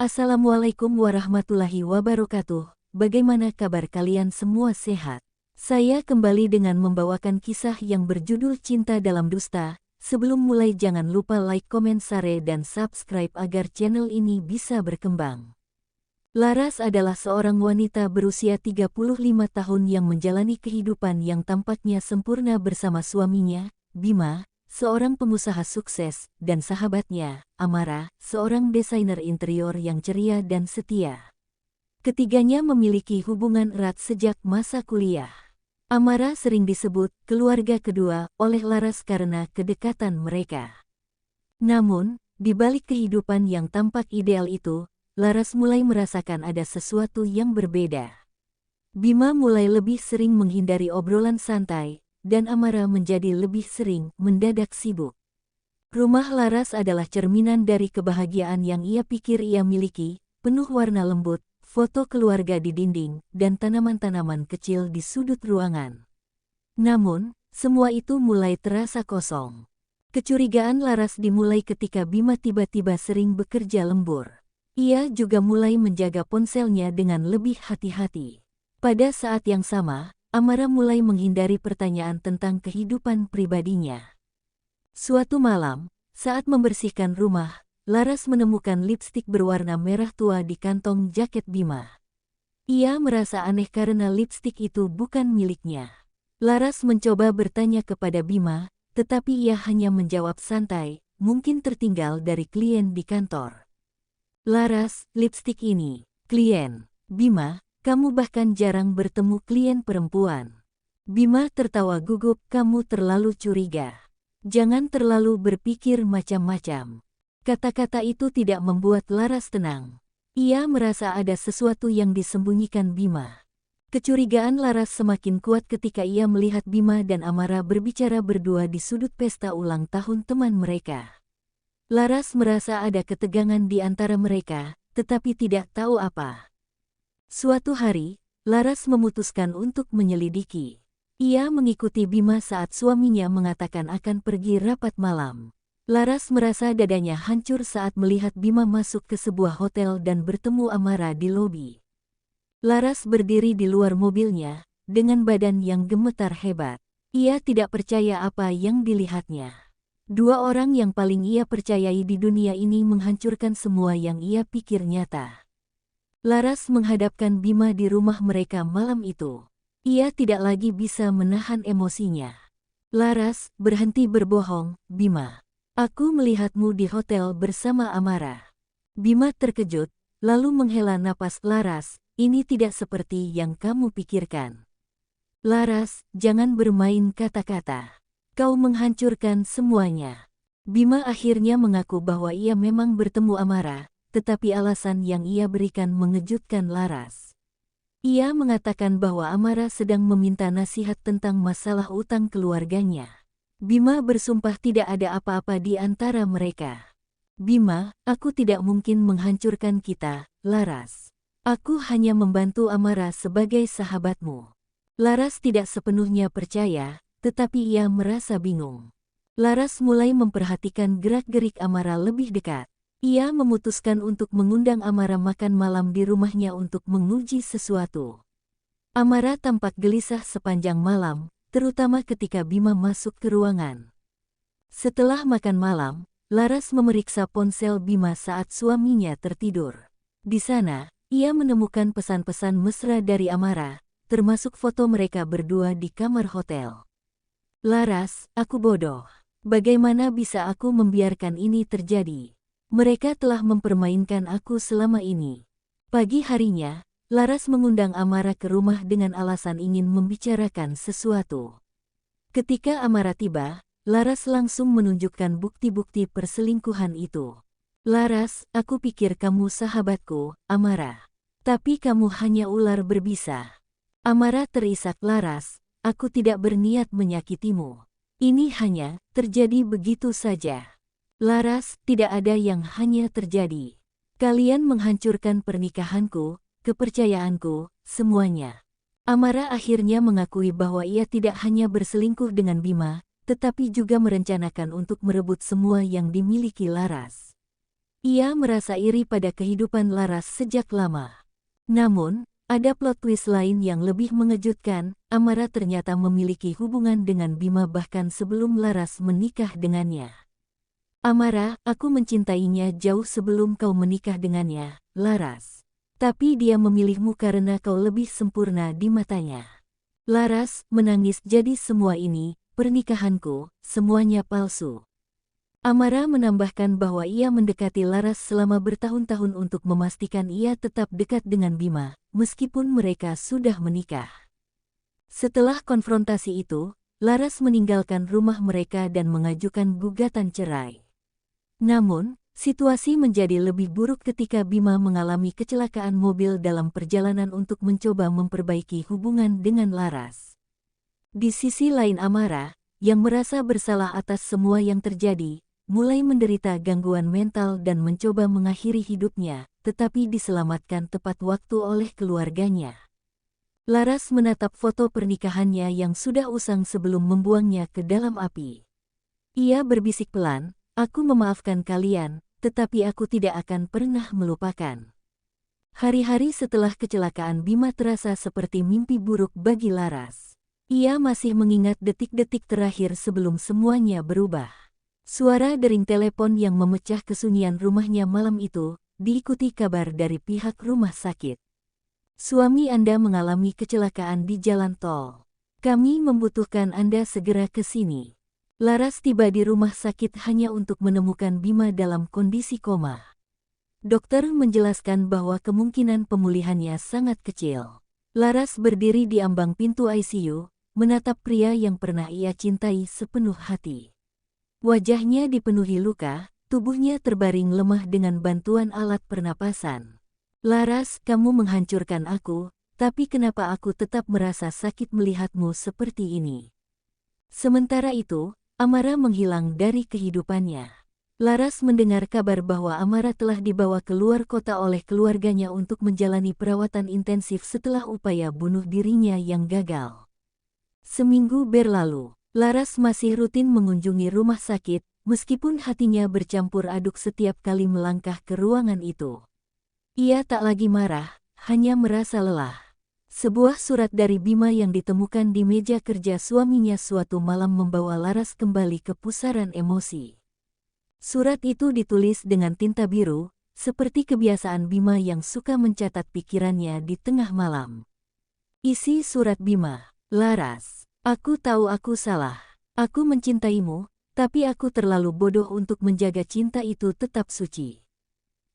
Assalamualaikum warahmatullahi wabarakatuh. Bagaimana kabar kalian semua, sehat? Saya kembali dengan membawakan kisah yang berjudul Cinta Dalam Dusta. Sebelum mulai jangan lupa like, komen, share, dan subscribe agar channel ini bisa berkembang. Laras adalah seorang wanita berusia 35 tahun yang menjalani kehidupan yang tampaknya sempurna bersama suaminya, Bima, seorang pengusaha sukses, dan sahabatnya, Amara, seorang desainer interior yang ceria dan setia. Ketiganya memiliki hubungan erat sejak masa kuliah. Amara sering disebut keluarga kedua oleh Laras karena kedekatan mereka. Namun, di balik kehidupan yang tampak ideal itu, Laras mulai merasakan ada sesuatu yang berbeda. Bima mulai lebih sering menghindari obrolan santai, dan Amara menjadi lebih sering mendadak sibuk. Rumah Laras adalah cerminan dari kebahagiaan yang ia pikir ia miliki, penuh warna lembut, foto keluarga di dinding, dan tanaman-tanaman kecil di sudut ruangan. Namun, semua itu mulai terasa kosong. Kecurigaan Laras dimulai ketika Bima tiba-tiba sering bekerja lembur. Ia juga mulai menjaga ponselnya dengan lebih hati-hati. Pada saat yang sama, Amara mulai menghindari pertanyaan tentang kehidupan pribadinya. Suatu malam, saat membersihkan rumah, Laras menemukan lipstik berwarna merah tua di kantong jaket Bima. Ia merasa aneh karena lipstik itu bukan miliknya. Laras mencoba bertanya kepada Bima, tetapi ia hanya menjawab santai, mungkin tertinggal dari klien di kantor. Laras, lipstik ini, klien, Bima. Kamu bahkan jarang bertemu klien perempuan. Bima tertawa gugup, kamu terlalu curiga. Jangan terlalu berpikir macam-macam. Kata-kata itu tidak membuat Laras tenang. Ia merasa ada sesuatu yang disembunyikan Bima. Kecurigaan Laras semakin kuat ketika ia melihat Bima dan Amara berbicara berdua di sudut pesta ulang tahun teman mereka. Laras merasa ada ketegangan di antara mereka, tetapi tidak tahu apa. Suatu hari, Laras memutuskan untuk menyelidiki. Ia mengikuti Bima saat suaminya mengatakan akan pergi rapat malam. Laras merasa dadanya hancur saat melihat Bima masuk ke sebuah hotel dan bertemu Amara di lobi. Laras berdiri di luar mobilnya, dengan badan yang gemetar hebat. Ia tidak percaya apa yang dilihatnya. Dua orang yang paling ia percayai di dunia ini menghancurkan semua yang ia pikir nyata. Laras menghadapkan Bima di rumah mereka malam itu. Ia tidak lagi bisa menahan emosinya. Laras, berhenti berbohong, Bima. Aku melihatmu di hotel bersama Amara. Bima terkejut, lalu menghela napas. Laras, ini tidak seperti yang kamu pikirkan. Laras, jangan bermain kata-kata. Kau menghancurkan semuanya. Bima akhirnya mengaku bahwa ia memang bertemu Amara, tetapi alasan yang ia berikan mengejutkan Laras. Ia mengatakan bahwa Amara sedang meminta nasihat tentang masalah utang keluarganya. Bima bersumpah tidak ada apa-apa di antara mereka. Bima, aku tidak mungkin menghancurkan kita, Laras. Aku hanya membantu Amara sebagai sahabatmu. Laras tidak sepenuhnya percaya, tetapi ia merasa bingung. Laras mulai memperhatikan gerak-gerik Amara lebih dekat. Ia memutuskan untuk mengundang Amara makan malam di rumahnya untuk menguji sesuatu. Amara tampak gelisah sepanjang malam, terutama ketika Bima masuk ke ruangan. Setelah makan malam, Laras memeriksa ponsel Bima saat suaminya tertidur. Di sana, ia menemukan pesan-pesan mesra dari Amara, termasuk foto mereka berdua di kamar hotel. Laras, aku bodoh. Bagaimana bisa aku membiarkan ini terjadi? Mereka telah mempermainkan aku selama ini. Pagi harinya, Laras mengundang Amara ke rumah dengan alasan ingin membicarakan sesuatu. Ketika Amara tiba, Laras langsung menunjukkan bukti-bukti perselingkuhan itu. Laras, aku pikir kamu sahabatku, Amara. Tapi kamu hanya ular berbisa. Amara terisak. Laras, aku tidak berniat menyakitimu. Ini hanya terjadi begitu saja. Laras, tidak ada yang hanya terjadi. Kalian menghancurkan pernikahanku, kepercayaanku, semuanya. Amara akhirnya mengakui bahwa ia tidak hanya berselingkuh dengan Bima, tetapi juga merencanakan untuk merebut semua yang dimiliki Laras. Ia merasa iri pada kehidupan Laras sejak lama. Namun, ada plot twist lain yang lebih mengejutkan. Amara ternyata memiliki hubungan dengan Bima bahkan sebelum Laras menikah dengannya. Amara, aku mencintainya jauh sebelum kau menikah dengannya, Laras. Tapi dia memilihmu karena kau lebih sempurna di matanya. Laras menangis, jadi semua ini, pernikahanku, semuanya palsu. Amara menambahkan bahwa ia mendekati Laras selama bertahun-tahun untuk memastikan ia tetap dekat dengan Bima, meskipun mereka sudah menikah. Setelah konfrontasi itu, Laras meninggalkan rumah mereka dan mengajukan gugatan cerai. Namun, situasi menjadi lebih buruk ketika Bima mengalami kecelakaan mobil dalam perjalanan untuk mencoba memperbaiki hubungan dengan Laras. Di sisi lain Amara, yang merasa bersalah atas semua yang terjadi, mulai menderita gangguan mental dan mencoba mengakhiri hidupnya, tetapi diselamatkan tepat waktu oleh keluarganya. Laras menatap foto pernikahannya yang sudah usang sebelum membuangnya ke dalam api. Ia berbisik pelan, "Aku memaafkan kalian, tetapi aku tidak akan pernah melupakan." Hari-hari setelah kecelakaan Bima terasa seperti mimpi buruk bagi Laras. Ia masih mengingat detik-detik terakhir sebelum semuanya berubah. Suara dering telepon yang memecah kesunyian rumahnya malam itu, diikuti kabar dari pihak rumah sakit. "Suami Anda mengalami kecelakaan di jalan tol. Kami membutuhkan Anda segera ke sini." Laras tiba di rumah sakit hanya untuk menemukan Bima dalam kondisi koma. Dokter menjelaskan bahwa kemungkinan pemulihannya sangat kecil. Laras berdiri di ambang pintu ICU, menatap pria yang pernah ia cintai sepenuh hati. Wajahnya dipenuhi luka, tubuhnya terbaring lemah dengan bantuan alat pernapasan. "Laras, kamu menghancurkan aku, tapi kenapa aku tetap merasa sakit melihatmu seperti ini?" Sementara itu, Amara menghilang dari kehidupannya. Laras mendengar kabar bahwa Amara telah dibawa keluar kota oleh keluarganya untuk menjalani perawatan intensif setelah upaya bunuh dirinya yang gagal. Seminggu berlalu. Laras masih rutin mengunjungi rumah sakit, meskipun hatinya bercampur aduk setiap kali melangkah ke ruangan itu. Ia tak lagi marah, hanya merasa lelah. Sebuah surat dari Bima yang ditemukan di meja kerja suaminya suatu malam membawa Laras kembali ke pusaran emosi. Surat itu ditulis dengan tinta biru, seperti kebiasaan Bima yang suka mencatat pikirannya di tengah malam. Isi surat Bima, "Laras, aku tahu aku salah. Aku mencintaimu, tapi aku terlalu bodoh untuk menjaga cinta itu tetap suci.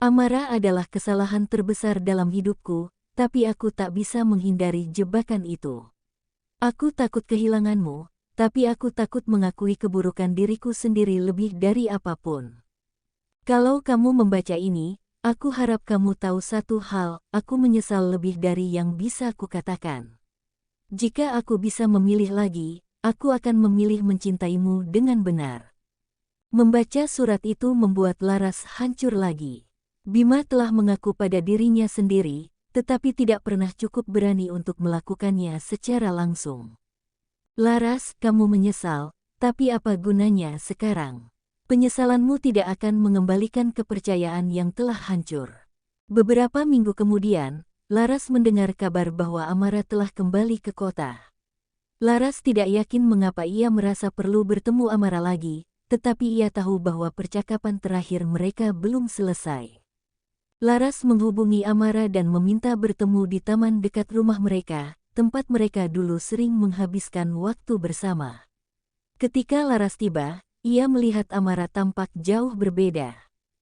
Amara adalah kesalahan terbesar dalam hidupku, tapi aku tak bisa menghindari jebakan itu. Aku takut kehilanganmu, tapi aku takut mengakui keburukan diriku sendiri lebih dari apapun. Kalau kamu membaca ini, aku harap kamu tahu satu hal, aku menyesal lebih dari yang bisa kukatakan. Jika aku bisa memilih lagi, aku akan memilih mencintaimu dengan benar." Membaca surat itu membuat Laras hancur lagi. Bima telah mengaku pada dirinya sendiri, tetapi tidak pernah cukup berani untuk melakukannya secara langsung. "Laras, kamu menyesal, tapi apa gunanya sekarang? Penyesalanmu tidak akan mengembalikan kepercayaan yang telah hancur." Beberapa minggu kemudian, Laras mendengar kabar bahwa Amara telah kembali ke kota. Laras tidak yakin mengapa ia merasa perlu bertemu Amara lagi, tetapi ia tahu bahwa percakapan terakhir mereka belum selesai. Laras menghubungi Amara dan meminta bertemu di taman dekat rumah mereka, tempat mereka dulu sering menghabiskan waktu bersama. Ketika Laras tiba, ia melihat Amara tampak jauh berbeda.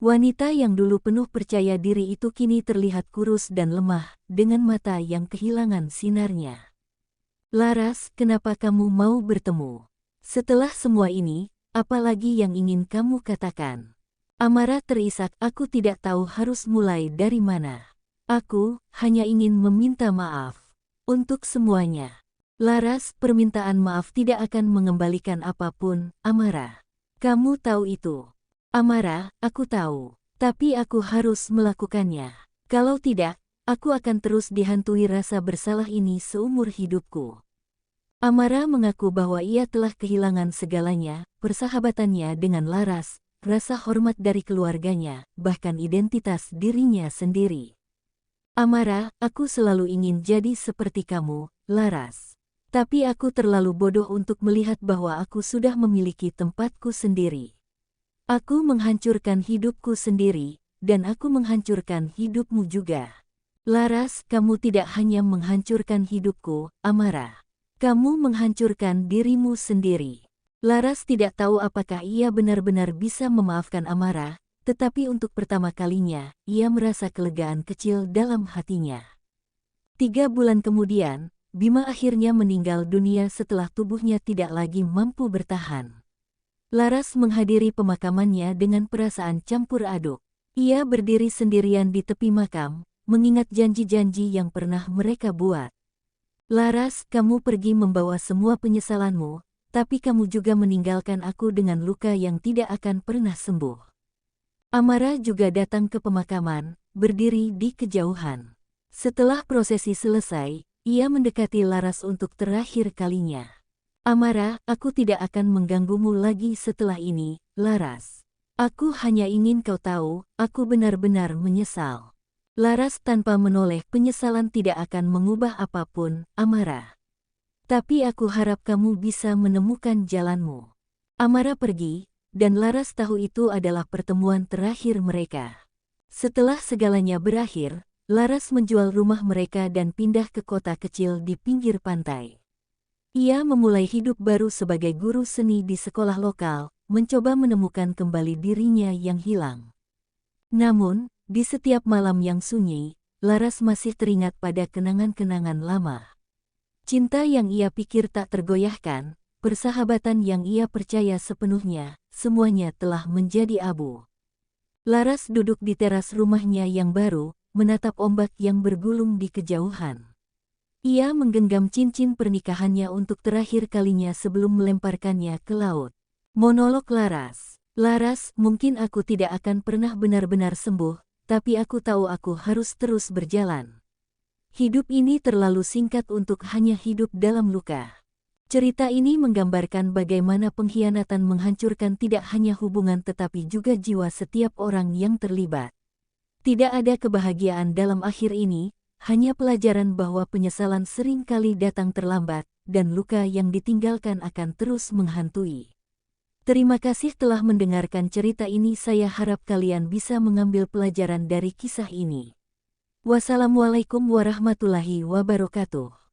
Wanita yang dulu penuh percaya diri itu kini terlihat kurus dan lemah, dengan mata yang kehilangan sinarnya. "Laras, kenapa kamu mau bertemu? Setelah semua ini, apa lagi yang ingin kamu katakan?" Amara terisak, "Aku tidak tahu harus mulai dari mana. Aku hanya ingin meminta maaf untuk semuanya." "Laras, permintaan maaf tidak akan mengembalikan apapun, Amara. Kamu tahu itu." "Amara, aku tahu, tapi aku harus melakukannya. Kalau tidak, aku akan terus dihantui rasa bersalah ini seumur hidupku." Amara mengaku bahwa ia telah kehilangan segalanya, persahabatannya dengan Laras, rasa hormat dari keluarganya, bahkan identitas dirinya sendiri. Amara, aku selalu ingin jadi seperti kamu, Laras. Tapi aku terlalu bodoh untuk melihat bahwa aku sudah memiliki tempatku sendiri. Aku menghancurkan hidupku sendiri, dan aku menghancurkan hidupmu juga. Laras, kamu tidak hanya menghancurkan hidupku, Amara. Kamu menghancurkan dirimu sendiri. Laras tidak tahu apakah ia benar-benar bisa memaafkan Amara, tetapi untuk pertama kalinya, ia merasa kelegaan kecil dalam hatinya. 3 bulan kemudian, Bima akhirnya meninggal dunia setelah tubuhnya tidak lagi mampu bertahan. Laras menghadiri pemakamannya dengan perasaan campur aduk. Ia berdiri sendirian di tepi makam, mengingat janji-janji yang pernah mereka buat. Laras, kamu pergi membawa semua penyesalanmu, tapi kamu juga meninggalkan aku dengan luka yang tidak akan pernah sembuh. Amara juga datang ke pemakaman, berdiri di kejauhan. Setelah prosesi selesai, ia mendekati Laras untuk terakhir kalinya. Amara, aku tidak akan mengganggumu lagi setelah ini, Laras. Aku hanya ingin kau tahu, aku benar-benar menyesal. Laras tanpa menoleh, penyesalan tidak akan mengubah apapun, Amara. Tapi aku harap kamu bisa menemukan jalanmu. Amara pergi, dan Laras tahu itu adalah pertemuan terakhir mereka. Setelah segalanya berakhir, Laras menjual rumah mereka dan pindah ke kota kecil di pinggir pantai. Ia memulai hidup baru sebagai guru seni di sekolah lokal, mencoba menemukan kembali dirinya yang hilang. Namun, di setiap malam yang sunyi, Laras masih teringat pada kenangan-kenangan lama. Cinta yang ia pikir tak tergoyahkan, persahabatan yang ia percaya sepenuhnya, semuanya telah menjadi abu. Laras duduk di teras rumahnya yang baru, menatap ombak yang bergulung di kejauhan. Ia menggenggam cincin pernikahannya untuk terakhir kalinya sebelum melemparkannya ke laut. Monolog Laras. Laras, mungkin aku tidak akan pernah benar-benar sembuh, tapi aku tahu aku harus terus berjalan. Hidup ini terlalu singkat untuk hanya hidup dalam luka. Cerita ini menggambarkan bagaimana pengkhianatan menghancurkan tidak hanya hubungan tetapi juga jiwa setiap orang yang terlibat. Tidak ada kebahagiaan dalam akhir ini, hanya pelajaran bahwa penyesalan sering kali datang terlambat, dan luka yang ditinggalkan akan terus menghantui. Terima kasih telah mendengarkan cerita ini. Saya harap kalian bisa mengambil pelajaran dari kisah ini. Wassalamualaikum warahmatullahi wabarakatuh.